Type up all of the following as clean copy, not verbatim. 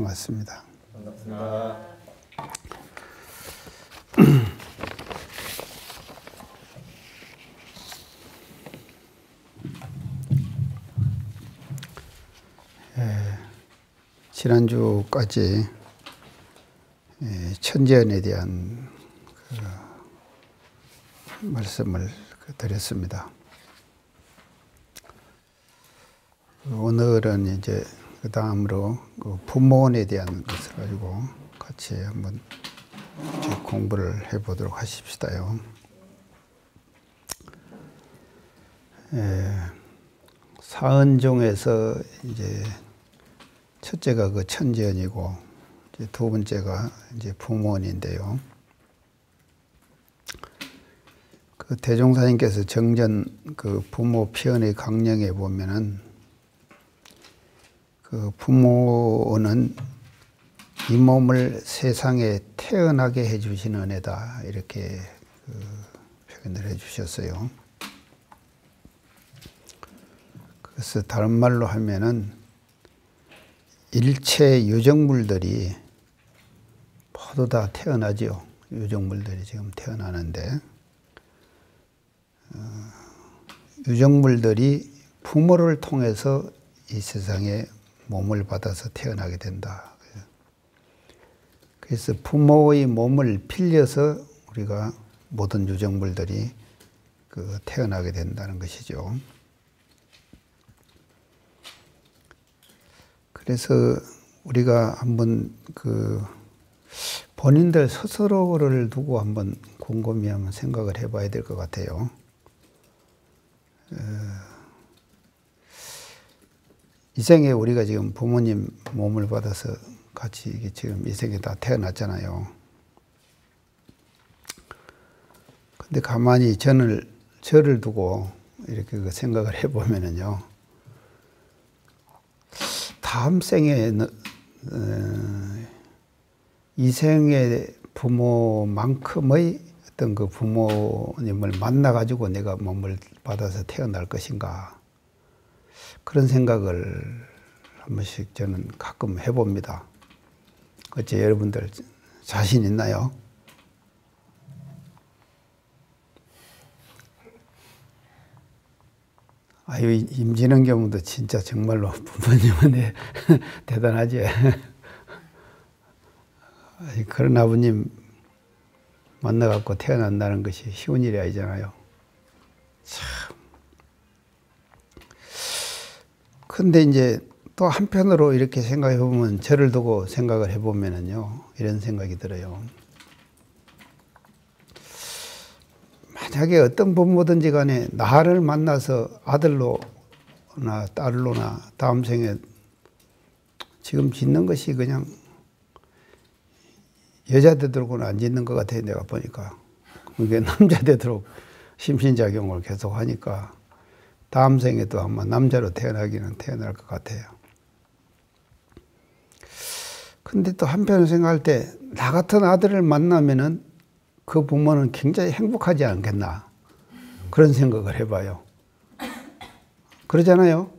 반갑습니다. 반갑습니다. 지난주까지 천재연에 대한 말씀을 드렸습니다. 오늘은 이제 그 다음으로 부모원에 대한 것을 가지고 같이 한번 공부를 해보도록 하십시다요. 사은종에서 이제 첫째가 그 천재연이고 이제 두 번째가 이제 부모원인데요. 그 대종사님께서 정전 그 부모 피언의 강령에 보면은 그 부모는 이 몸을 세상에 태어나게 해주시는 은혜다 이렇게 표현을 해주셨어요. 그래서 다른 말로 하면은 일체 유정물들이 모두 다 태어나지요. 유정물들이 지금 태어나는데 유정물들이 부모를 통해서 이 세상에 몸을 받아서 태어나게 된다. 그래서 부모의 몸을 빌려서 우리가 모든 유정물들이 태어나게 된다는 것이죠. 그래서 우리가 한번 본인들 스스로를 두고 한번 곰곰이 한번 생각을 해봐야 될 것 같아요. 이 생에 우리가 지금 부모님 몸을 받아서 같이 지금 이 생에 다 태어났잖아요. 근데 가만히 저를 두고 이렇게 생각을 해보면은요. 다음 생에 이 생의 부모만큼의 어떤 그 부모님을 만나가지고 내가 몸을 받아서 태어날 것인가. 그런 생각을 한 번씩 저는 가끔 해봅니다. 어째 여러분들 자신 있나요? 아유, 임진흥 경우도 진짜 정말로 부모님은 대단하지. 그런 아버님 만나갖고 태어난다는 것이 쉬운 일이 아니잖아요. 참. 근데 이제 또 한편으로 이렇게 생각해 보면 저를 두고 생각을 해보면은요, 이런 생각이 들어요. 만약에 어떤 부모든지 간에 나를 만나서 아들로나 딸로나 다음 생에 지금 짓는 것이 그냥 여자 되도록은 안 짓는 것 같아요. 내가 보니까. 그게 남자 되도록 심신작용을 계속 하니까 다음 생에도 아마 남자로 태어나기는 태어날 것 같아요. 근데 또 한편으로 생각할 때 나 같은 아들을 만나면은 그 부모는 굉장히 행복하지 않겠나 그런 생각을 해봐요. 그러잖아요.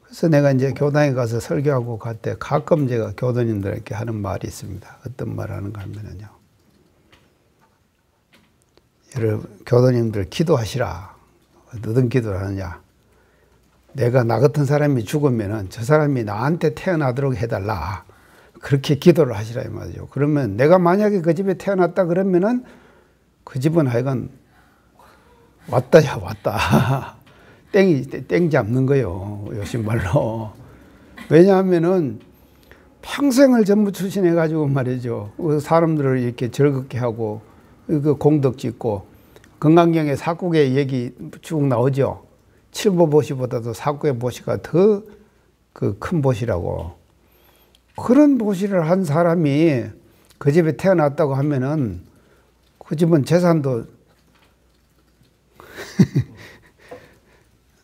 그래서 내가 이제 교당에 가서 설교하고 갈 때 가끔 제가 교도님들에게 하는 말이 있습니다. 어떤 말 하는가 하면은요. 여러분 교도님들 기도하시라. 어떤 기도를 하느냐. 내가 나 같은 사람이 죽으면은 저 사람이 나한테 태어나도록 해달라. 그렇게 기도를 하시라 이 말이죠. 그러면 내가 만약에 그 집에 태어났다 그러면은 그 집은 하여간 왔다야 왔다. 땡 잡는 거요. 요즘 말로. 왜냐하면은 평생을 전부 추진해가지고 말이죠. 사람들을 이렇게 즐겁게 하고 공덕 짓고 건강경에 사국의 얘기 쭉 나오죠. 칠보보시보다도 사국의 보시가 더 큰 보시라고. 그런 보시를 한 사람이 그 집에 태어났다고 하면은 그 집은 재산도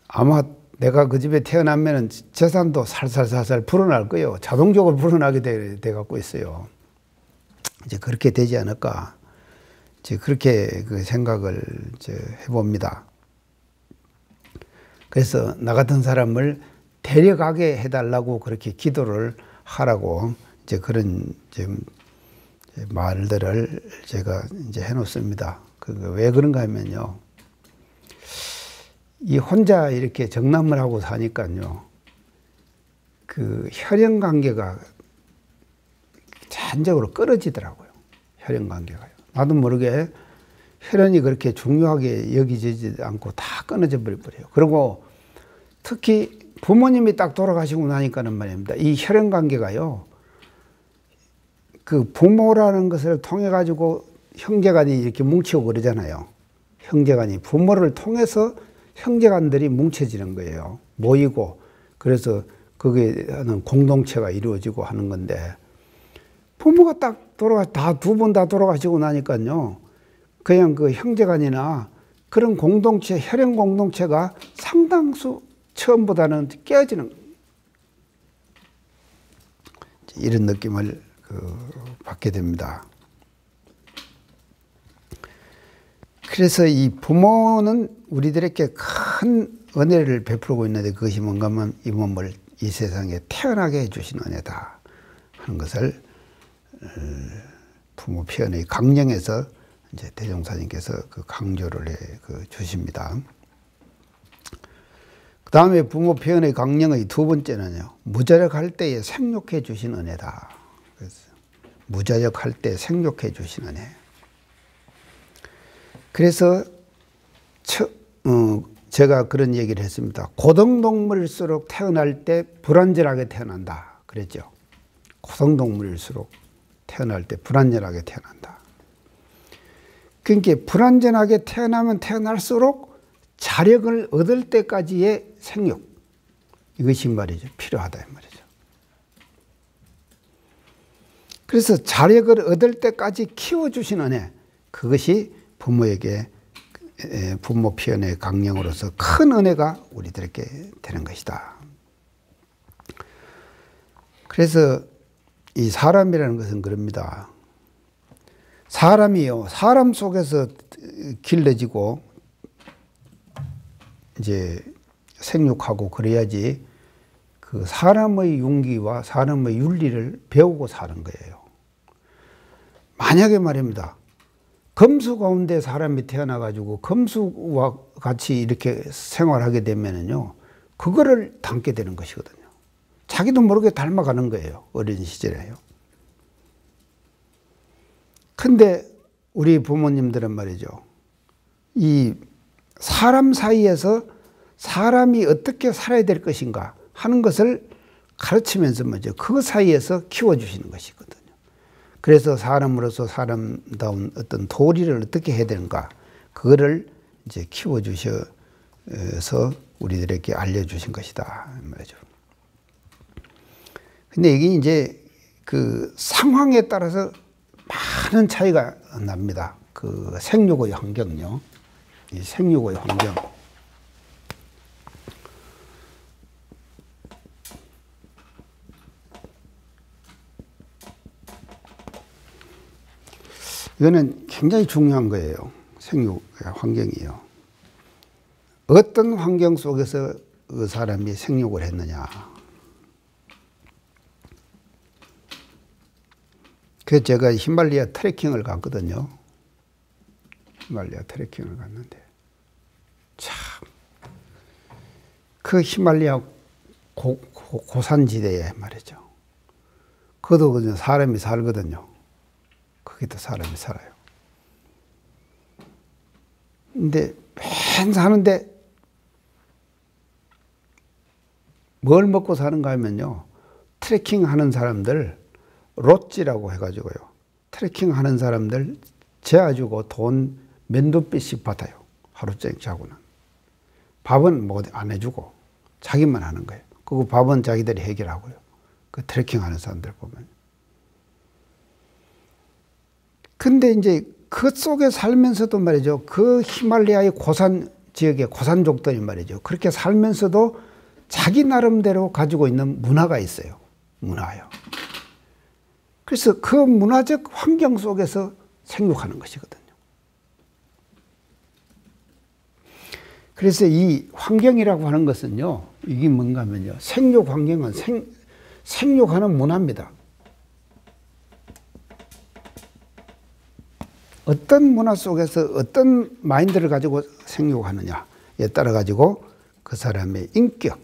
아마 내가 그 집에 태어나면은 재산도 살살살살 불어날 거예요. 자동적으로 불어나게 돼 갖고 있어요. 이제 그렇게 되지 않을까. 이제 그렇게 그 생각을 이제 해봅니다. 그래서 나 같은 사람을 데려가게 해달라고 그렇게 기도를 하라고 이제 그런 좀 말들을 제가 이제 해놓습니다. 왜 그런가 하면요. 이 혼자 이렇게 정남을 하고 사니까요. 그 혈연 관계가 잔적으로 끊어지더라고요. 혈연 관계가요. 나도 모르게 혈연이 그렇게 중요하게 여기지지 않고 다 끊어져 버려요. 그리고 특히 부모님이 딱 돌아가시고 나니까는 말입니다. 이 혈연 관계가요. 그 부모라는 것을 통해 가지고 형제간이 이렇게 뭉치고 그러잖아요. 형제간이 부모를 통해서 형제간들이 뭉쳐지는 거예요. 모이고 그래서 거기에 하는 공동체가 이루어지고 하는 건데 부모가 딱 다 두 분 다 돌아가시고 나니까요. 그냥 그 형제간이나 그런 공동체, 혈연 공동체가 상당수 처음보다는 깨어지는 이런 느낌을 받게 됩니다. 그래서 이 부모는 우리들에게 큰 은혜를 베풀고 있는데 그것이 뭔가 하면 이 몸을 이 세상에 태어나게 해주신 은혜다 하는 것을 부모 표현의 강령에서 이제 대종사님께서 그 강조를 해 주십니다. 그 다음에 부모 표현의 강령의 두 번째는요, 무자력할 때에 생육해 주신 은혜다. 그래서 무자력할 때 생육해 주신 은혜. 그래서 제가 그런 얘기를 했습니다. 고등동물일수록 태어날 때 불완전하게 태어난다 그랬죠. 고등동물일수록 태어날 때 불완전하게 태어난다. 그러니까 불완전하게 태어나면 태어날수록 자력을 얻을 때까지의 생육, 이것이 말이죠. 필요하다 이 말이죠. 그래서 자력을 얻을 때까지 키워주신 은혜, 그것이 부모에게 부모 표현의 강령으로서 큰 은혜가 우리들에게 되는 것이다. 그래서 이 사람이라는 것은 그럽니다. 사람이요, 사람 속에서 길러지고 이제 생육하고 그래야지 그 사람의 윤기와 사람의 윤리를 배우고 사는 거예요. 만약에 말입니다. 금수 가운데 사람이 태어나가지고 금수와 같이 이렇게 생활하게 되면은요, 그거를 닮게 되는 것이거든요. 자기도 모르게 닮아가는 거예요. 어린 시절에요. 근데 우리 부모님들은 말이죠. 이 사람 사이에서 사람이 어떻게 살아야 될 것인가 하는 것을 가르치면서 먼저 그 사이에서 키워주시는 것이거든요. 그래서 사람으로서 사람다운 어떤 도리를 어떻게 해야 되는가, 그거를 이제 키워주셔서 우리들에게 알려주신 것이다 말이죠. 근데 이게 이제 그 상황에 따라서 많은 차이가 납니다. 그 생육의 환경요. 이 생육의 환경. 이거는 굉장히 중요한 거예요. 생육의 환경이요. 어떤 환경 속에서 그 사람이 생육을 했느냐. 그래서 제가 히말라야 트레킹을 갔거든요. 히말라야 트레킹을 갔는데 참 그 히말라야 고산지대에 말이죠. 거기도 그냥 사람이 살거든요. 거기도 사람이 살아요. 근데 맨 사는데 뭘 먹고 사는가 하면요. 트레킹 하는 사람들 롯지라고 해가지고요. 트레킹 하는 사람들 재워주고 돈 몇두 배씩 받아요. 하루 종일 자고는. 밥은 뭐 안 해주고 자기만 하는 거예요. 그리고 밥은 자기들이 해결하고요. 그 트레킹 하는 사람들 보면. 근데 이제 그 속에 살면서도 말이죠. 그 히말라야의 고산 지역의 고산족들이 말이죠. 그렇게 살면서도 자기 나름대로 가지고 있는 문화가 있어요. 문화요. 그래서 그 문화적 환경 속에서 생육하는 것이거든요. 그래서 이 환경이라고 하는 것은요, 이게 뭔가 하면요, 생육 환경은 생육하는 문화입니다. 어떤 문화 속에서 어떤 마인드를 가지고 생육하느냐에 따라 가지고 그 사람의 인격,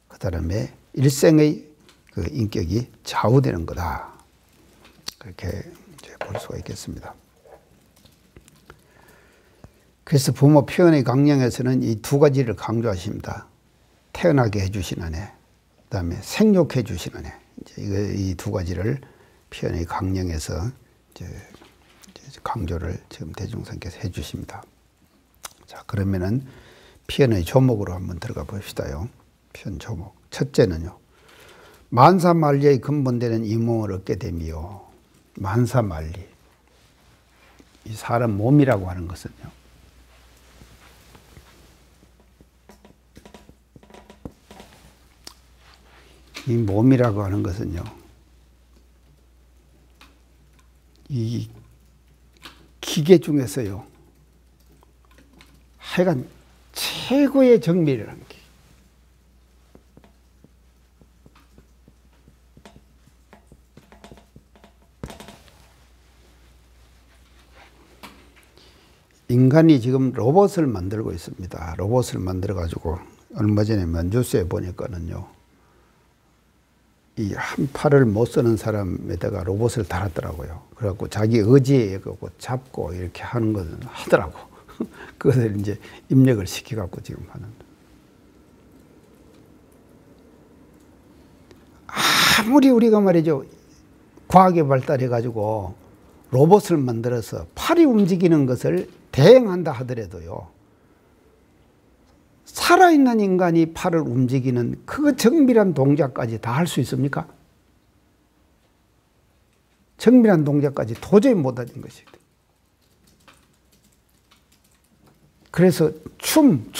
그 사람의 일생의 그 인격이 좌우되는 거다. 그렇게 이제 볼 수가 있겠습니다. 그래서 부모 표현의 강령에서는 이 두 가지를 강조하십니다. 태어나게 해주시는 애, 그 다음에 생육해 주시는 애. 이 두 가지를 표현의 강령에서 이제 강조를 지금 대종사님께서 해주십니다. 자, 그러면은 표현의 조목으로 한번 들어가 봅시다요. 표현 조목. 첫째는요. 만사만리의 근본되는 이 몸을 얻게 되며, 만사만리. 이 사람 몸이라고 하는 것은요. 이 몸이라고 하는 것은요. 이 기계 중에서요. 하여간 최고의 정밀이라는 게. 인간이 지금 로봇을 만들고 있습니다. 로봇을 만들어 가지고 얼마 전에 뉴스에 보니까는요. 이 한 팔을 못 쓰는 사람에다가 로봇을 달았더라고요. 그래갖고 자기 의지에 의해서 잡고 이렇게 하는 것은 하더라고. 그것을 이제 입력을 시켜갖고 지금 하는. 아무리 우리가 말이죠. 과학이 발달해가지고 로봇을 만들어서 팔이 움직이는 것을 대행한다 하더라도요. 살아있는 인간이 팔을 움직이는 그 정밀한 동작까지 다 할 수 있습니까? 정밀한 동작까지 도저히 못하는 것이다. 그래서 춤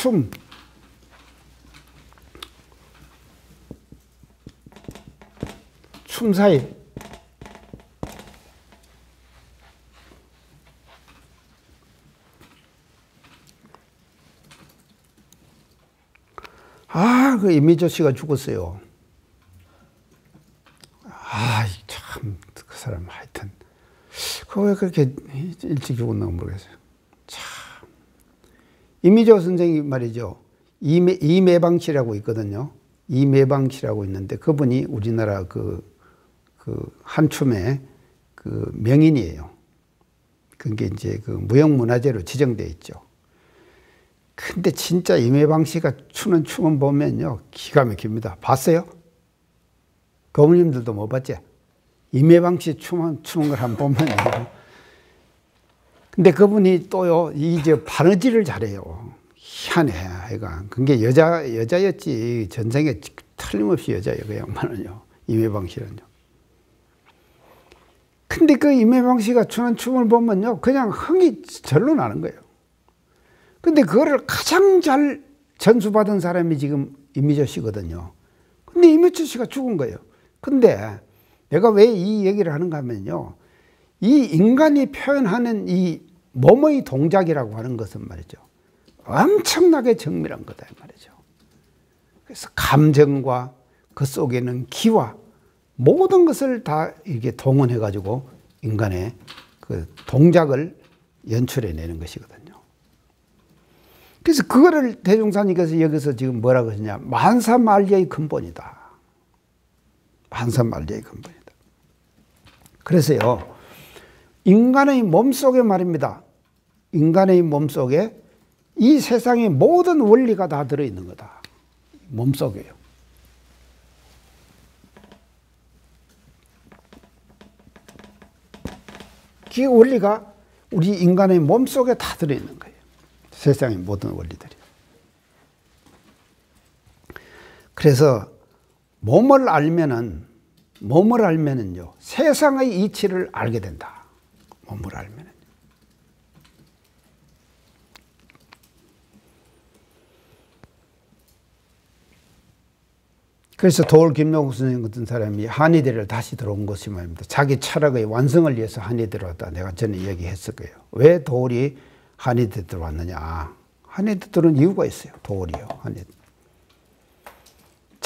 사이 그 이미조 씨가 죽었어요. 참, 그 사람 하여튼. 그거 왜 그렇게 일찍 죽었나 모르겠어요. 참. 이미조 선생님 말이죠. 이매방 씨라고 있거든요. 이매방 씨라고 있는데 그분이 우리나라 그 한춤의 그 명인이에요. 그게 이제 그 무형문화재로 지정되어 있죠. 근데 진짜 이매방 씨가 추는 춤은 보면요. 기가 막힙니다. 봤어요? 거부님들도 못 봤지? 이매방 씨 추는 걸 한번 보면요. 근데 그분이 또요, 이제 바느질을 잘해요. 희한해, 하여간. 그게 여자였지. 전생에 틀림없이 여자예요, 그 양반은요. 이매방 씨는요. 근데 그 이매방 씨가 추는 춤을 보면요. 그냥 흥이 절로 나는 거예요. 근데 그거를 가장 잘 전수받은 사람이 지금 이미조 씨거든요. 근데 이미조 씨가 죽은 거예요. 근데 내가 왜 이 얘기를 하는가 하면요. 이 인간이 표현하는 이 몸의 동작이라고 하는 것은 말이죠. 엄청나게 정밀한 거다 말이죠. 그래서 감정과 그 속에는 기와 모든 것을 다 이렇게 동원해 가지고 인간의 그 동작을 연출해 내는 것이거든요. 그래서 그거를 대종사님께서 여기서 지금 뭐라고 하시냐. 만사만리의 근본이다. 만사만리의 근본이다. 그래서요. 인간의 몸속에 말입니다. 인간의 몸속에 이 세상의 모든 원리가 다 들어있는 거다. 몸속에요. 그 원리가 우리 인간의 몸속에 다 들어있는 거예요. 세상의 모든 원리들이. 그래서 몸을 알면은요, 세상의 이치를 알게 된다. 몸을 알면은. 그래서 도올 김용국 선생님 같은 사람이 한의대를 다시 들어온 것이 말입니다. 자기 철학의 완성을 위해서 한의대로 왔다. 내가 전에 얘기했을 거예요. 왜 도올이 한의대 들어왔느냐. 한의대 들어온 이유가 있어요. 도올이요. 한의대.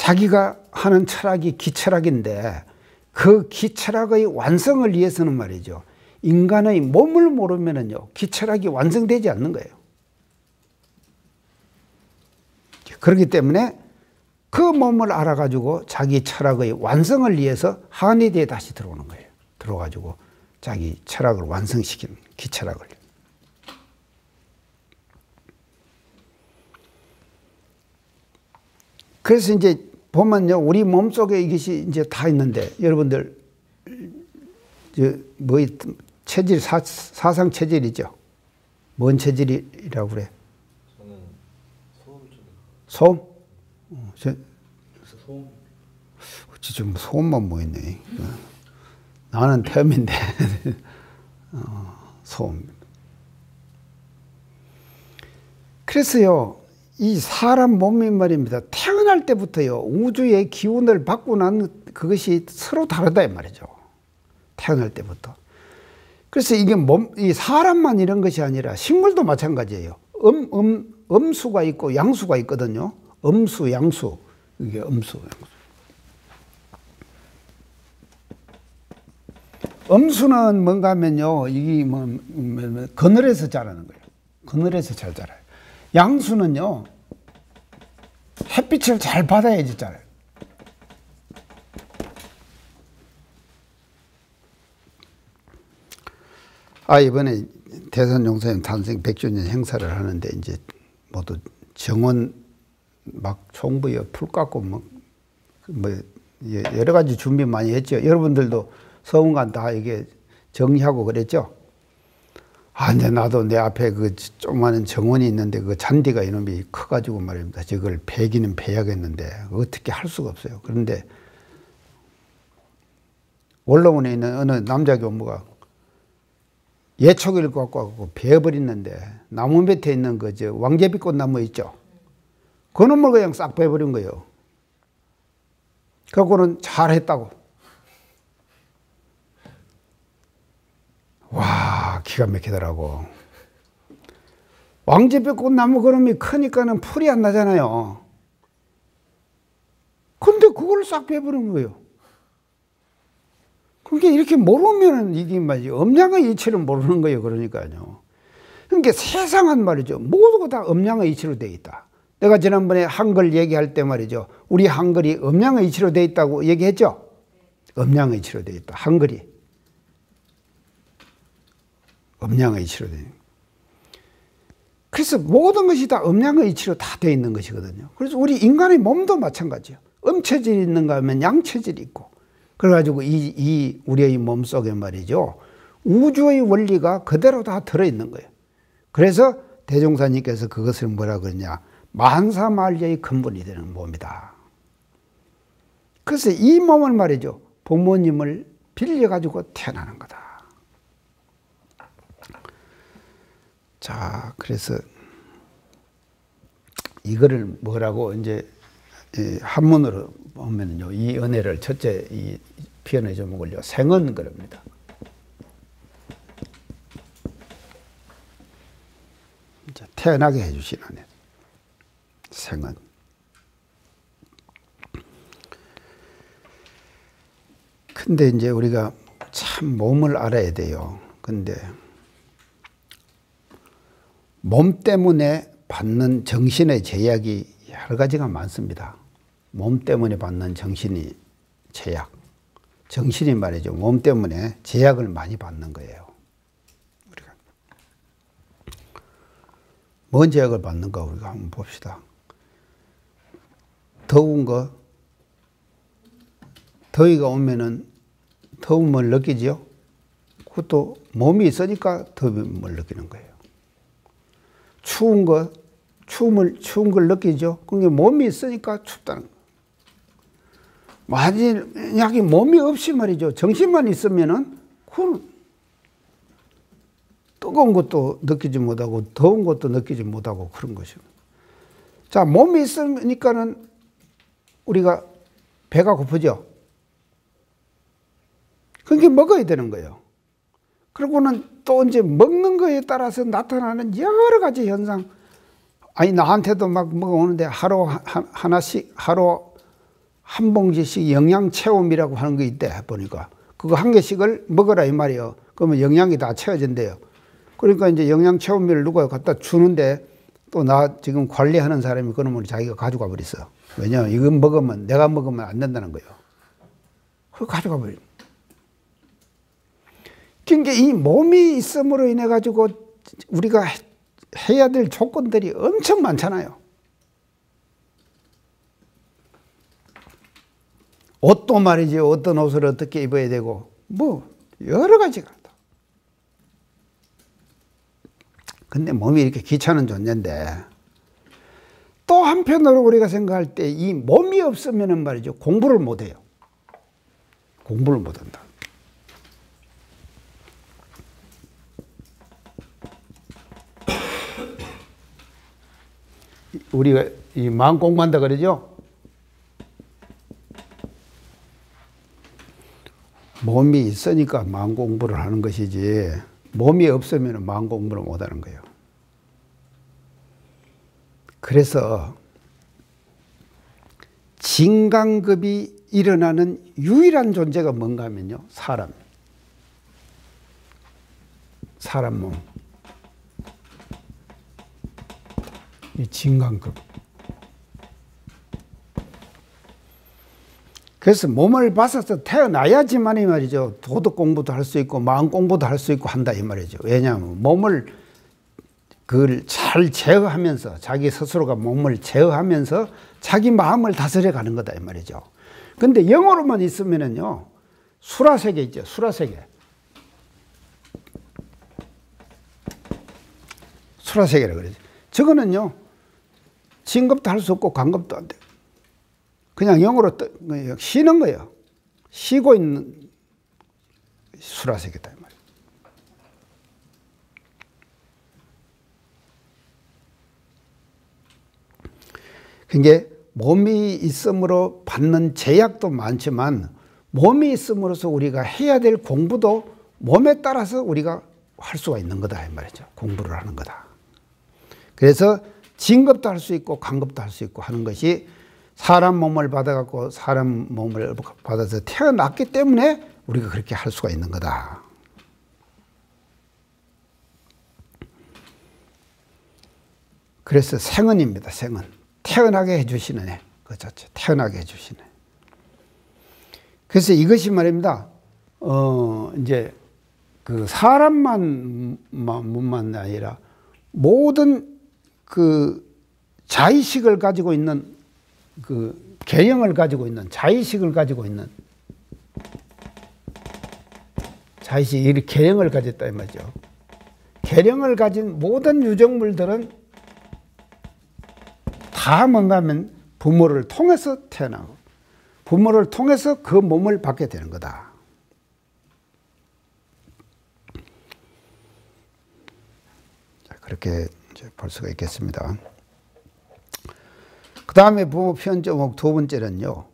자기가 하는 철학이 기철학인데 그 기철학의 완성을 위해서는 말이죠. 인간의 몸을 모르면은요, 기철학이 완성되지 않는 거예요. 그렇기 때문에 그 몸을 알아가지고 자기 철학의 완성을 위해서 한의대에 다시 들어오는 거예요. 들어가지고 자기 철학을 완성시키는 기철학을. 그래서 이제 보면요, 우리 몸 속에 이것이 이제 다 있는데, 여러분들, 체질, 사상 체질이죠. 뭔 체질이라고 그래? 저는 소음 쪽에. 소음? 소음. 지금 소음만 모였네. 나는 태음인데, 소음. 그래서요, 이 사람 몸이 말입니다. 태어날 때부터요, 우주의 기운을 받고 난 그것이 서로 다르다 이 말이죠. 태어날 때부터. 그래서 이게 이 사람만 이런 것이 아니라 식물도 마찬가지예요. 음수가 있고 양수가 있거든요. 음수, 양수. 이게 음수, 양수. 음수는 뭔가 하면요, 이게 그늘에서 자라는 거예요. 그늘에서 잘 자라요. 양수는요, 햇빛을 잘 받아야지 자라요. 이번에 대선용사님 탄생 100주년 행사를 하는데, 이제 모두 정원 막 총부여 풀 깎고 여러 가지 준비 많이 했죠. 여러분들도 서운관 다 이게 정리하고 그랬죠. 근데 나도 내 앞에 그 조그마한 정원이 있는데 그 잔디가 이놈이 커가지고 말입니다. 저걸 베기는 베야겠는데 어떻게 할 수가 없어요. 그런데 원로원에 있는 어느 남자 교무가 예초기를 갖고 베어버렸는데 나무 밑에 있는 그 왕제비꽃 나무 있죠. 그 놈을 그냥 싹 베어버린 거예요. 그거는 잘했다고. 와, 기가 막히더라고. 왕제비꽃 나무 그놈이 크니까는 풀이 안 나잖아요. 근데 그걸 싹 베어버린 거예요. 그러니까 이렇게 모르면 이게 말이지, 음양의 이치를 모르는 거예요. 그러니까요. 그러니까 세상은 말이죠, 모두가 다 음양의 이치로 되어 있다. 내가 지난번에 한글 얘기할 때 말이죠, 우리 한글이 음양의 이치로 되어 있다고 얘기했죠. 음양의 이치로 되어 있다. 한글이 음양의 이치로 되어 있다. 그래서 모든 것이 다 음양의 이치로 다 되어 있는 것이거든요. 그래서 우리 인간의 몸도 마찬가지예요. 음체질이 있는가 하면 양체질이 있고, 그래가지고 이 우리의 몸 속에 말이죠, 우주의 원리가 그대로 다 들어있는 거예요. 그래서 대종사님께서 그것을 뭐라 그러냐, 만사만리의 근본이 되는 몸이다. 그래서 이 몸을 말이죠, 부모님을 빌려가지고 태어나는 거다. 자, 그래서 이거를 뭐라고 이제 한문으로 보면요, 이 은혜를 첫째 이 표현의 제목을요, 생은 그럽니다. 태어나게 해주신 은혜. 생은. 근데 이제 우리가 참 몸을 알아야 돼요. 근데 몸 때문에 받는 정신의 제약이 여러 가지가 많습니다. 몸 때문에 받는 정신이 제약. 정신이 말이죠, 몸 때문에 제약을 많이 받는 거예요. 우리가 뭔 제약을 받는가 우리가 한번 봅시다. 더운 거, 더위가 오면은 더움을 느끼죠. 그것도 몸이 있으니까 더움을 느끼는 거예요. 추운 거, 추운 걸 느끼죠. 그게 몸이 있으니까 춥다는 거예요. 만약에 몸이 없이 말이죠, 정신만 있으면은 그건 뜨거운 것도 느끼지 못하고 더운 것도 느끼지 못하고 그런 것이고. 자, 몸이 있으니까는 우리가 배가 고프죠. 그게 먹어야 되는 거예요. 그리고는 또 이제 먹는 거에 따라서 나타나는 여러 가지 현상. 나한테도 막 뭐가 오는데 하루 하나씩, 하루 한 봉지씩 영양 체험이라고 하는 게 있대 보니까. 그거 한 개씩을 먹어라 이 말이에요. 그러면 영양이 다 채워진대요. 그러니까 이제 영양 체험비를 누가 갖다 주는데 또 나 지금 관리하는 사람이 그놈을 자기가 가져가 버렸어. 왜냐하면 이건 먹으면 내가 먹으면 안 된다는 거예요. 그걸 가져가 버려. 그러니까 이 몸이 있음으로 인해 가지고 우리가 해야 될 조건들이 엄청 많잖아요. 옷도 말이지 어떤 옷을 어떻게 입어야 되고 뭐 여러 가지가. 근데 몸이 이렇게 귀찮은 존재인데 또 한편으로 우리가 생각할 때 이 몸이 없으면 말이죠. 공부를 못해요. 공부를 못한다. 우리가 이 마음 공부한다 그러죠. 몸이 있으니까 마음 공부를 하는 것이지 몸이 없으면 마음 공부를 못하는 거예요. 그래서 진강급이 일어나는 유일한 존재가 뭔가 하면요. 사람 몸. 이 진강급. 그래서 몸을 받아서 태어나야지만 이 말이죠. 도덕 공부도 할 수 있고 마음 공부도 할 수 있고 한다 이 말이죠. 왜냐하면 몸을 그걸 잘 제어하면서 자기 스스로가 몸을 제어하면서 자기 마음을 다스려 가는 거다 이 말이죠. 근데 영어로만 있으면은요. 수라세계 있죠. 수라세계. 수라세계라고 그러죠. 저거는요. 진급도 할 수 없고 관급도 안 돼요. 그냥 영어로 쉬는 거예요. 쉬고 있는 수라세계다 이 말이에요. 그게 몸이 있음으로 받는 제약도 많지만 몸이 있음으로써 우리가 해야 될 공부도 몸에 따라서 우리가 할 수가 있는 거다 이 말이죠. 공부를 하는 거다. 그래서 진급도 할 수 있고 관급도 할 수 있고 하는 것이 사람 몸을 받아갖고 사람 몸을 받아서 태어났기 때문에 우리가 그렇게 할 수가 있는 거다. 그래서 생은입니다. 생은. 태어나게 해주시는 애. 그 자체. 태어나게 해주시는 애. 그래서 이것이 말입니다. 이제 그 사람만 아니라 모든 그 자의식을 가지고 있는 그 계령을 가지고 있는 자의식을 가지고 있는 자의식 이 계령을 가졌다 이 말이죠. 계령을 가진 모든 유정물들은 다 뭔가 하면 부모를 통해서 태어나고 부모를 통해서 그 몸을 받게 되는 거다. 그렇게 이제 볼 수가 있겠습니다. 그 다음에 부모 편조목 두 번째는요.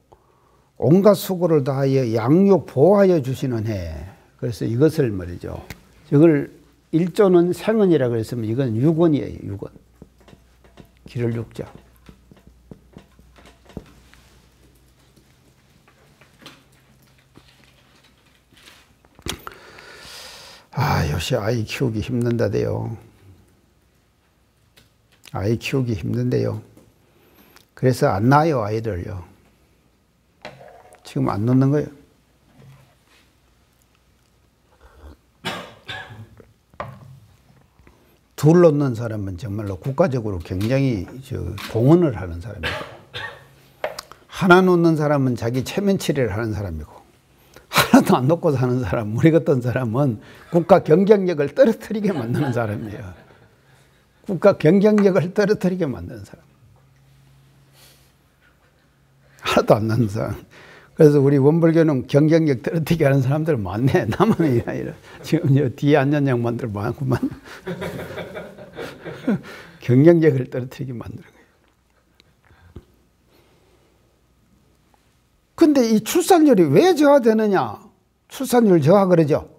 온갖 수고를 다하여 양육 보호하여 주시는 해. 그래서 이것을 말이죠. 이걸 일조는 생은이라고 했으면 이건 육원이에요. 육원. 기를 육자. 요새 아이 키우기 힘든다대요. 아이 키우기 힘든데요. 그래서 안 낳아요, 아이들요. 지금 안 낳는 거예요. 둘 놓는 사람은 정말로 국가적으로 굉장히 공헌을 하는 사람이고, 하나 놓는 사람은 자기 체면치레를 하는 사람이고, 하나도 안 놓고 사는 사람, 우리 같은 사람은 국가 경쟁력을 떨어뜨리게 만드는 사람이에요. 국가 경쟁력을 떨어뜨리게 만드는 사람. 하나도 안 낳는 사람. 그래서 우리 원불교는 경쟁력 떨어뜨리게 하는 사람들 많네. 나만 아니라 지금 뒤에 앉은 양반들 많구만. 경쟁력을 떨어뜨리게 만드는 거예요. 근데 이 출산율이 왜 저하되느냐? 출산율 저하 그러죠.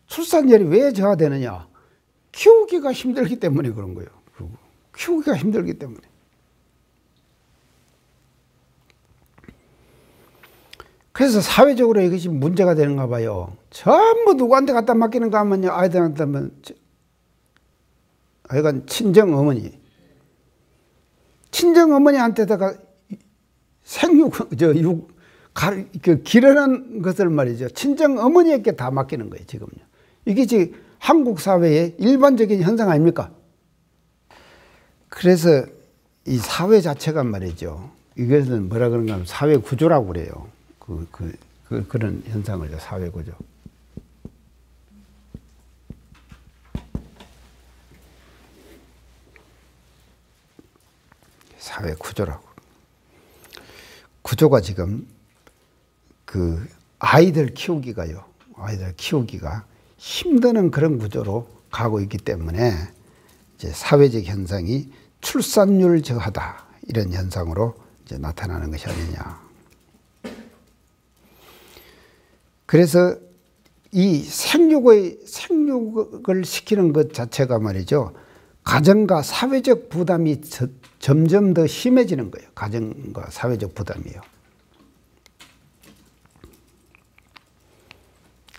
출산율이 왜 저하되느냐? 키우기가 힘들기 때문에 그런 거예요. 키우기가 힘들기 때문에. 그래서 사회적으로 이것이 문제가 되는가 봐요. 전부 누구한테 갖다 맡기는가 하면요, 아이들한테 하면, 하여간 친정어머니. 친정어머니한테다가 기르는 것을 말이죠. 친정어머니에게 다 맡기는 거예요, 지금요. 이게 지금 한국 사회의 일반적인 현상 아닙니까? 그래서 이 사회 자체가 말이죠. 이것은 뭐라 그런가 하면 사회 구조라고 그래요. 그런 현상을 사회 구조. 사회 구조라고. 구조가 지금 아이들 키우기가요. 아이들 키우기가 힘드는 그런 구조로 가고 있기 때문에 이제 사회적 현상이 출산율 저하다 이런 현상으로 이제 나타나는 것이 아니냐. 그래서 이 생육을 시키는 것 자체가 말이죠. 가정과 사회적 부담이 점점 더 심해지는 거예요. 가정과 사회적 부담이요.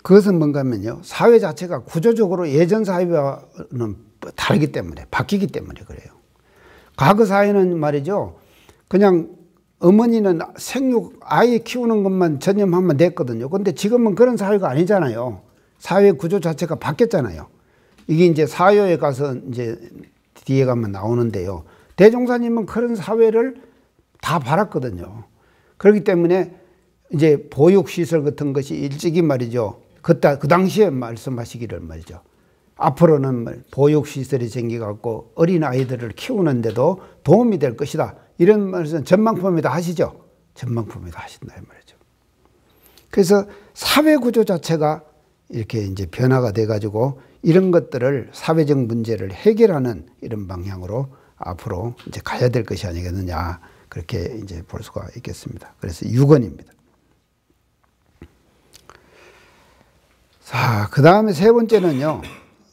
그것은 뭔가 하면요. 사회 자체가 구조적으로 예전 사회와는 다르기 때문에, 바뀌기 때문에 그래요. 과거 사회는 말이죠. 그냥 어머니는 아이 키우는 것만 전념하면 됐거든요. 근데 지금은 그런 사회가 아니잖아요. 사회 구조 자체가 바뀌었잖아요. 이게 이제 사회에 가서 이제 뒤에 가면 나오는데요. 대종사님은 그런 사회를 다 바랐거든요. 그렇기 때문에 이제 보육시설 같은 것이 일찍이 말이죠. 그 당시에 말씀하시기를 말이죠. 앞으로는 보육시설이 생겨갖고 어린아이들을 키우는데도 도움이 될 것이다. 이런 말씀 전망품이다 하시죠. 전망품이다 하신다 이 말이죠. 그래서 사회구조 자체가 이렇게 이제 변화가 돼가지고 이런 것들을 사회적 문제를 해결하는 이런 방향으로 앞으로 이제 가야 될 것이 아니겠느냐. 그렇게 이제 볼 수가 있겠습니다. 그래서 6원입니다. 자, 그 다음에 세 번째는요.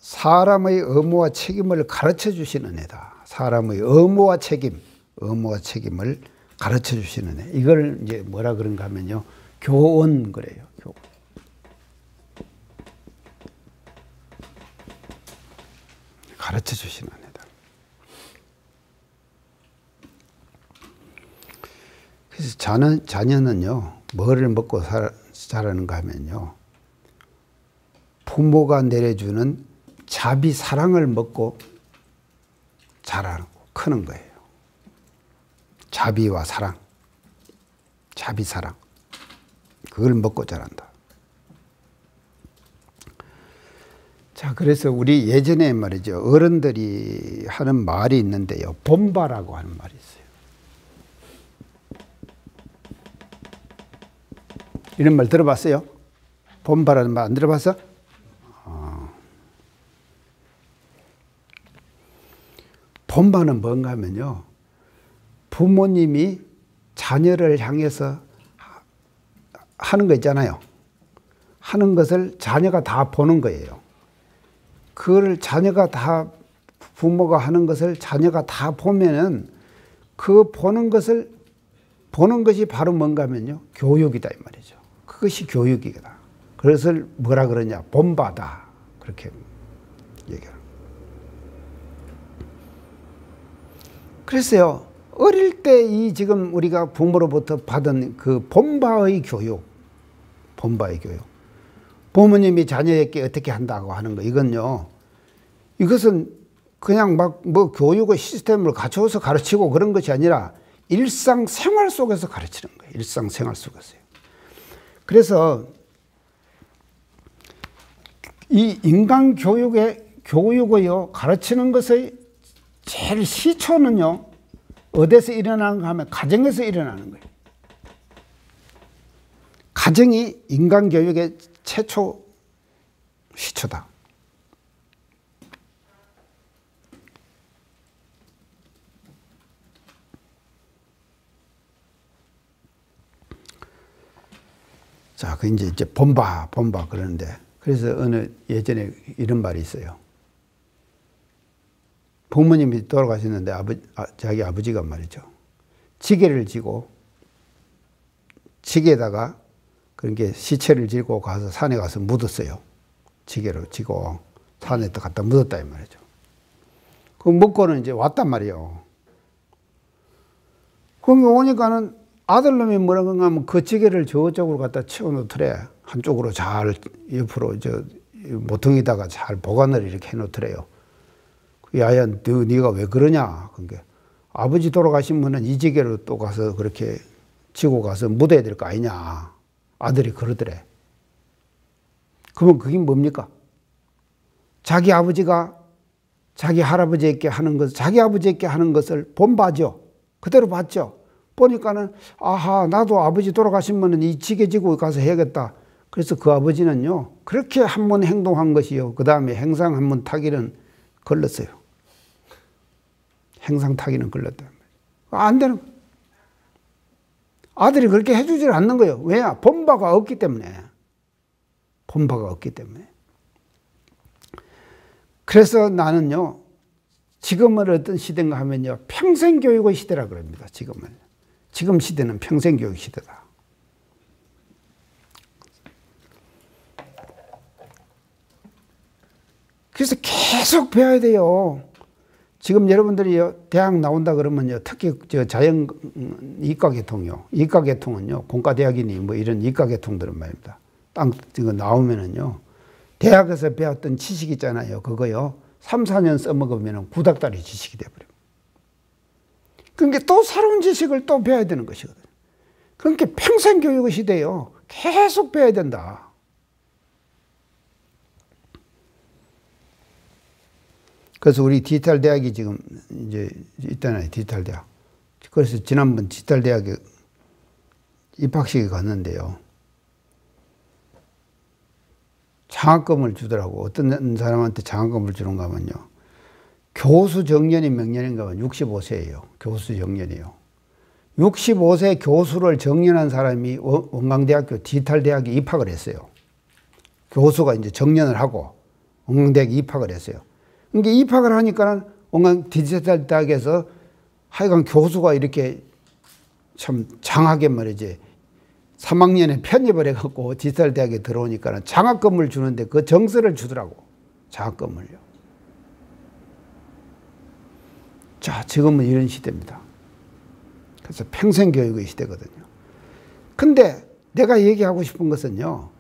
사람의 의무와 책임을 가르쳐 주시는 애다. 사람의 의무와 책임을 가르쳐 주시는 애. 이걸 이제 뭐라 그런가 하면요. 교원 그래요. 교원. 가르쳐 주시는 애다. 그래서 자녀는요. 뭐를 먹고 자라는가 하면요. 부모가 내려주는 자비 사랑을 먹고 자라고 크는 거예요. 자비와 사랑. 자비 사랑. 그걸 먹고 자란다. 자, 그래서 우리 예전에 말이죠. 어른들이 하는 말이 있는데요. 본바라고 하는 말이 있어요. 이런 말 들어봤어요? 본바라는 말 안 들어봤어? 본바는 뭔가 하면요. 부모님이 자녀를 향해서 하는 거 있잖아요. 하는 것을 자녀가 다 보는 거예요. 그걸 자녀가 다 부모가 하는 것을 자녀가 다 보면은 그 보는 것이 바로 뭔가 하면요. 교육이다 이 말이죠. 그것이 교육이다. 그래서 뭐라 그러냐. 본바다. 그렇게 얘기합니다. 그래서요, 어릴 때 이 지금 우리가 부모로부터 받은 그 본바의 교육, 부모님이 자녀에게 어떻게 한다고 하는 거, 이건요, 이것은 그냥 막 뭐 교육의 시스템을 갖춰서 가르치고 그런 것이 아니라 일상생활 속에서 가르치는 거예요. 일상생활 속에서요. 그래서 이 인간 교육을요, 가르치는 것의 제일 시초는요, 어디서 일어나는가 하면 가정에서 일어나는 거예요. 가정이 인간 교육의 최초 시초다. 자, 그 이제 본바 그러는데, 그래서 예전에 이런 말이 있어요. 부모님이 돌아가셨는데 자기 아버지가 말이죠. 지게를 지고 지게에다가 그러니까 시체를 지고 가서 산에 가서 묻었어요. 지게로 지고 산에 또 갖다 묻었다 이 말이죠. 그 묻고는 이제 왔단 말이에요. 거기 오니까는 아들놈이 뭐라고 하면 그 지게를 저쪽으로 갖다 치워놓더래. 한쪽으로 잘 옆으로 저 모퉁이다가 잘 보관을 이렇게 해놓더래요. 야야, 네가 왜 그러냐? 그러니까 아버지 돌아가시면은 이 지게로 또 가서 그렇게 지고 가서 묻어야 될 거 아니냐? 아들이 그러더래. 그러면 그게 뭡니까? 자기 아버지가 자기 할아버지에게 하는 것, 자기 아버지에게 하는 것을 본봐죠. 그대로 봤죠. 보니까는 아하, 나도 아버지 돌아가시면은 이 지게 지고 가서 해야겠다. 그래서 그 아버지는요, 그렇게 한 번 행동한 것이요. 그 다음에 행상 한 번 타기는 걸렸어요. 행상 타기는 걸렸다. 안 되는 거예요. 아들이 그렇게 해주질 않는 거예요. 왜냐? 본바가 없기 때문에. 본바가 없기 때문에. 그래서 나는요, 지금은 어떤 시대인가 하면요, 평생교육의 시대라 그럽니다. 지금은. 지금 시대는 평생교육 시대다. 그래서 계속 배워야 돼요. 지금 여러분들이 대학 나온다 그러면요, 특히 저 자연 이과계통요. 이과계통은요, 공과대학이니 뭐 이런 이과계통들은 말입니다. 땅 이거 나오면은요, 대학에서 배웠던 지식 있잖아요. 그거요, 3, 4년 써먹으면 구닥다리 지식이 돼버려요. 그러니까 또 새로운 지식을 또 배워야 되는 것이거든요. 그러니까 평생 교육의 시대예요. 계속 배워야 된다. 그래서 우리 디지털 대학이 지금 이제 있잖아요. 디지털 대학. 그래서 지난번 디지털 대학에 입학식에 갔는데요. 장학금을 주더라고. 어떤 사람한테 장학금을 주는가 하면요. 교수 정년이 몇 년인가 하면 65세예요. 교수 정년이요. 65세 교수를 정년한 사람이 원광대학교 디지털 대학에 입학을 했어요. 교수가 이제 정년을 하고 원광대학에 입학을 했어요. 그러니까 입학을 하니까는 원광 디지털 대학에서 하여간 교수가 이렇게 참 장하게 말이지 3학년에 편입을 해갖고 디지털 대학에 들어오니까는 장학금을 주는데 그 정서를 주더라고. 장학금을요. 자, 지금은 이런 시대입니다. 그래서 평생 교육의 시대거든요. 근데 내가 얘기하고 싶은 것은요,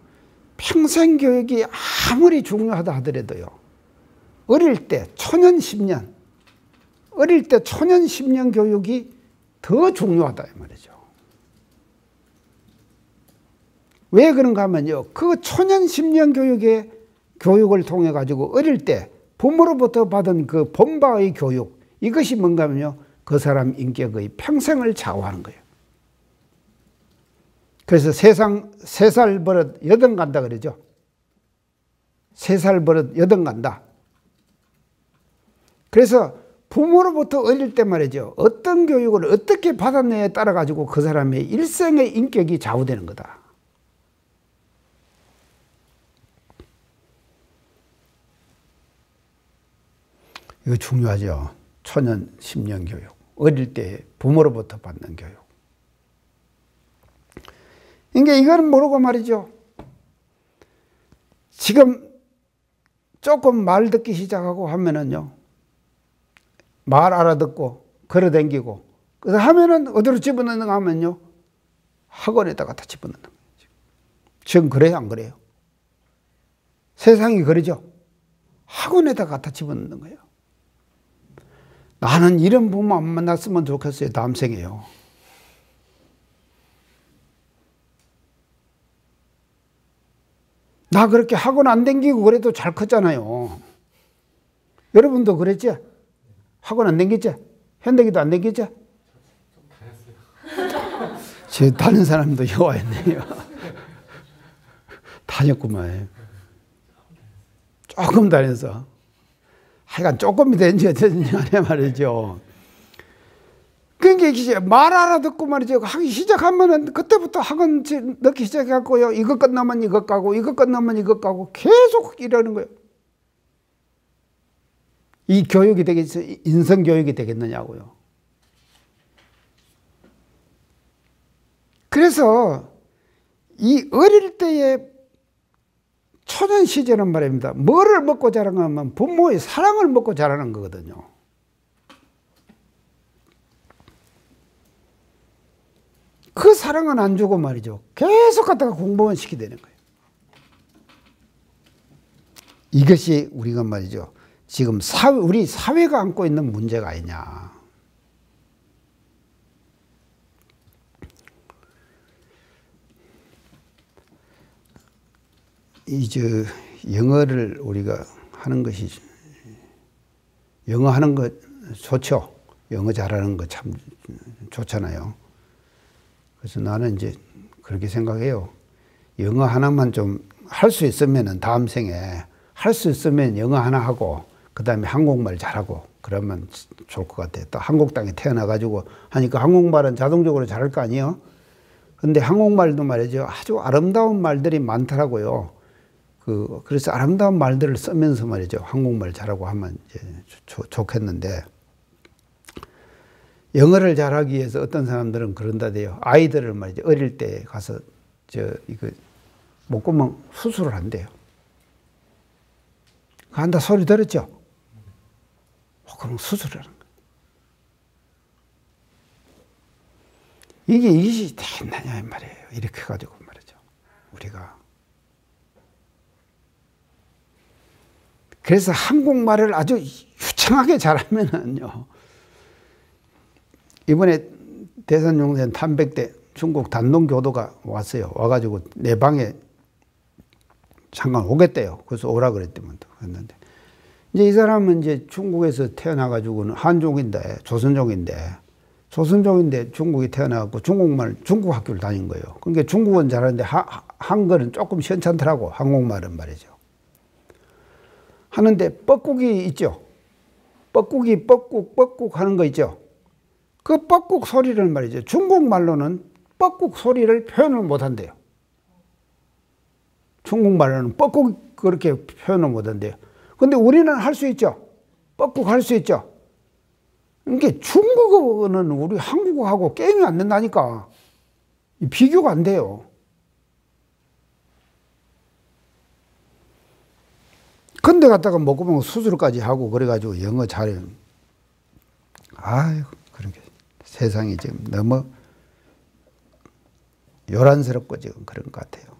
평생 교육이 아무리 중요하다 하더라도요, 어릴 때 초년 10년, 어릴 때 초년 10년 교육이 더 중요하다 이 말이죠. 왜 그런가 하면요, 그 초년 10년 교육을 통해 가지고 어릴 때 부모로부터 받은 그 본바의 교육, 이것이 뭔가 하면요, 그 사람 인격의 평생을 좌우하는 거예요. 그래서 세상 3살 버릇 여든 간다 그러죠. 3살 버릇 여든 간다. 그래서 부모로부터 어릴 때 말이죠, 어떤 교육을 어떻게 받았느냐에 따라 가지고 그 사람의 일생의 인격이 좌우되는 거다. 이거 중요하죠. 초년 10년 교육. 어릴 때 부모로부터 받는 교육. 그러니까 이거는 모르고 말이죠. 지금 조금 말 듣기 시작하고 하면은요, 말 알아듣고 걸어다니고 그래서 하면은 어디로 집어넣는가 하면요, 학원에다가 다 집어넣는 거예요. 지금 그래요, 안 그래요? 세상이 그러죠. 학원에다가 다 집어넣는 거예요. 나는 이런 부모 안 만났으면 좋겠어요. 다음 생에요. 나 그렇게 학원 안 다니고 그래도 잘 컸잖아요. 여러분도 그랬지? 학원 안 다녔지? 현대기도 안 다녔지? 제 다른 사람도 여와있네요. 다녔구만. 조금 다녔어. 하여간 조금이 된지 어쩐지 안해 말이죠. 그러니까 이제 말 알아듣고 말이죠. 하기 시작하면은 그때부터 학원 넣기 시작했고요. 이거 끝나면 이거 가고, 이거 끝나면 이거 가고, 계속 이러는 거예요. 이 교육이 되겠어? 인성교육이 되겠느냐고요. 그래서 이 어릴 때의 초년 시절은 말입니다. 뭐를 먹고 자라냐면 부모의 사랑을 먹고 자라는 거거든요. 그 사랑은 안 주고 말이죠. 계속 갖다가 공부만 시키게 되는 거예요. 이것이 우리가 말이죠. 지금 우리 사회가 안고 있는 문제가 아니냐. 영어를 우리가 하는 것이, 영어 하는 거 좋죠. 영어 잘하는 거 참 좋잖아요. 그래서 나는 이제 그렇게 생각해요. 영어 하나만 좀 할 수 있으면은 다음 생에 할 수 있으면 영어 하나 하고 그 다음에 한국말 잘하고 그러면 좋을 것 같아요. 또 한국 땅에 태어나가지고 하니까 한국말은 자동적으로 잘할 거 아니에요? 근데 한국말도 말이죠. 아주 아름다운 말들이 많더라고요. 그래서 아름다운 말들을 쓰면서 말이죠. 한국말 잘하고 하면 이제 좋겠는데, 영어를 잘하기 위해서 어떤 사람들은 그런다대요. 아이들을 말이죠. 어릴 때 가서 이거 목구멍 수술을 한대요. 한다 소리 들었죠? 목구멍 수술을 하는 거예요. 이것이 됐느냐 이 말이에요. 이렇게 해가지고 말이죠. 우리가. 그래서 한국말을 아주 유창하게 잘하면은요. 이번에 대선용산 탐백대 중국 단동교도가 왔어요. 와가지고 내 방에 잠깐 오겠대요. 그래서 오라 그랬더만 했는데, 이제 이 사람은 이제 중국에서 태어나가지고는 한족인데, 조선족인데 중국에 태어나갖고 중국 학교를 다닌 거예요. 그러니까 중국은 잘하는데 한글은 조금 시원찮더라고. 한국말은 말이죠. 하는데 뻐꾹이 있죠. 뻐꾹이 뻐꾹 하는 거 있죠. 그 뻐꾹 소리를 말이죠. 중국말로는 뻐꾹 소리를 표현을 못 한대요. 중국말로는 뻐꾹 그렇게 표현을 못 한대요. 근데 우리는 할 수 있죠. 뻐꾹 할 수 있죠. 그러니까 중국어는 우리 한국어하고 게임이 안 된다니까. 비교가 안 돼요. 근데 갖다가 목구멍 수술까지 하고 그래가지고 영어 잘해. 아이고, 그런 게 세상이 지금 너무 요란스럽고 지금 그런 것 같아요.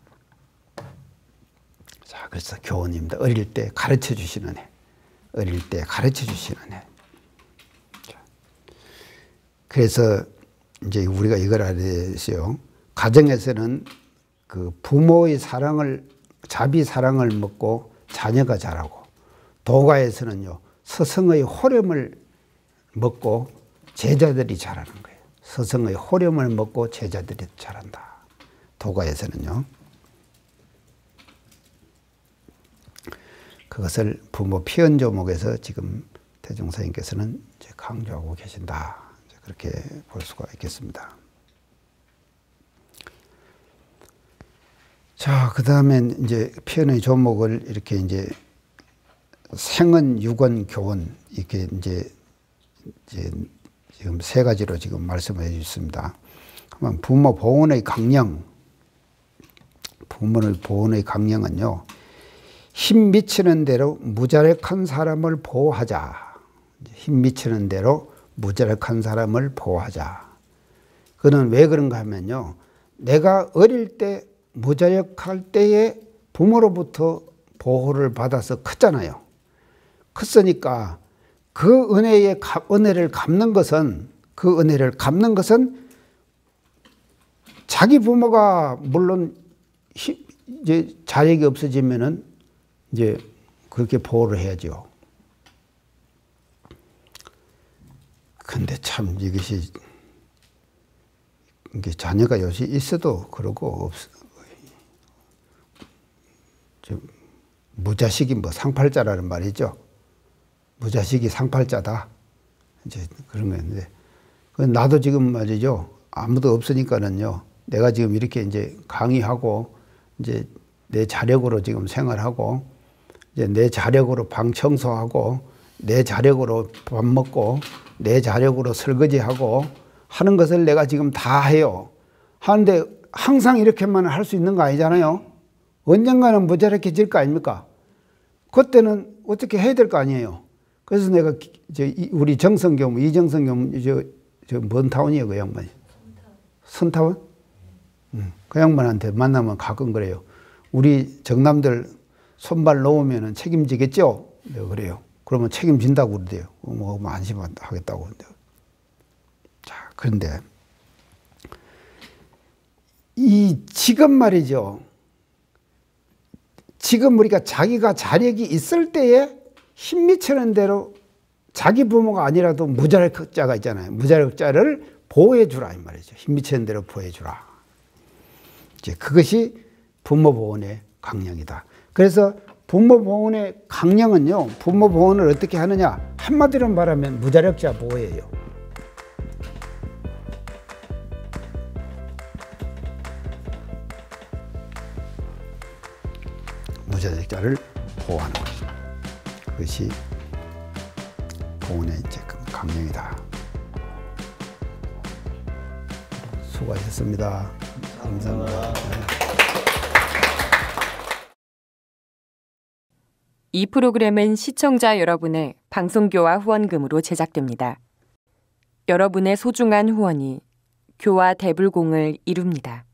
자, 그래서 교우님들 어릴 때 가르쳐 주시는 애. 어릴 때 가르쳐 주시는 애. 자, 그래서 이제 우리가 이걸 알아야 돼요. 가정에서는 그 부모의 사랑을, 자비 사랑을 먹고 자녀가 자라고, 도가에서는요, 스승의 호렴을 먹고 제자들이 자라는 거예요. 스승의 호렴을 먹고 제자들이 자란다. 도가에서는요. 그것을 부모 피언조목에서 지금 대종사님께서는 이제 강조하고 계신다. 그렇게 볼 수가 있겠습니다. 자, 그 다음에 이제 피언의 조목을 이렇게 이제 생은, 육은, 교훈, 이렇게 이제 지금 세 가지로 지금 말씀해 주셨습니다. 한번 부모 보훈의 강령. 부모의 보훈의 강령은요, 힘 미치는 대로 무자력한 사람을 보호하자. 힘 미치는 대로 무자력한 사람을 보호하자. 그는 왜 그런가 하면요, 내가 어릴 때 무자력할 때에 부모로부터 보호를 받아서 컸잖아요. 컸으니까 그 은혜를 갚는 것은, 그 은혜를 갚는 것은 자기 부모가 물론 이제 자력이 없어지면은 이제 그렇게 보호를 해야죠. 근데 참 이것이, 이게 자녀가 요새 있어도 그러고 무자식이 뭐 상팔자라는 말이죠. 무자식이 상팔자다. 이제 그런 거였는데, 나도 지금 말이죠. 아무도 없으니까는요. 내가 지금 이렇게 이제 강의하고 이제 내 자력으로 지금 생활하고 이제 내 자력으로 방 청소하고 내 자력으로 밥 먹고 내 자력으로 설거지하고 하는 것을 내가 지금 다 해요. 하는데 항상 이렇게만 할 수 있는 거 아니잖아요. 언젠가는 모자라게질 거 아닙니까? 그때는 어떻게 해야 될 거 아니에요. 그래서 내가 우리 정성교무, 이정성교무, 뭔 타운이에요, 그 양반이? 선타운? 그 양반한테 만나면 가끔 그래요. 우리 정남들 손발 놓으면 책임지겠죠? 내가 그래요. 그러면 책임진다고 그러대요. 뭐 안심하겠다고. 자, 그런데 지금 말이죠. 지금 우리가 자기가 자력이 있을 때에 힘미치는 대로 자기 부모가 아니라도 무자력자가 있잖아요. 무자력자를 보호해주라 이 말이죠. 힘미치는 대로 보호해주라. 이제 그것이 부모보훈의 강령이다. 그래서 부모보훈의 강령은요. 부모보훈을 어떻게 하느냐. 한마디로 말하면 무자력자 보호예요. 무자력자를 보호하는 것이죠. 그것이 보훈의 이제 강령이다. 수고하셨습니다. 감사합니다. 이 프로그램은 시청자 여러분의 방송교화 후원금으로 제작됩니다. 여러분의 소중한 후원이 교화 대불공을 이룹니다.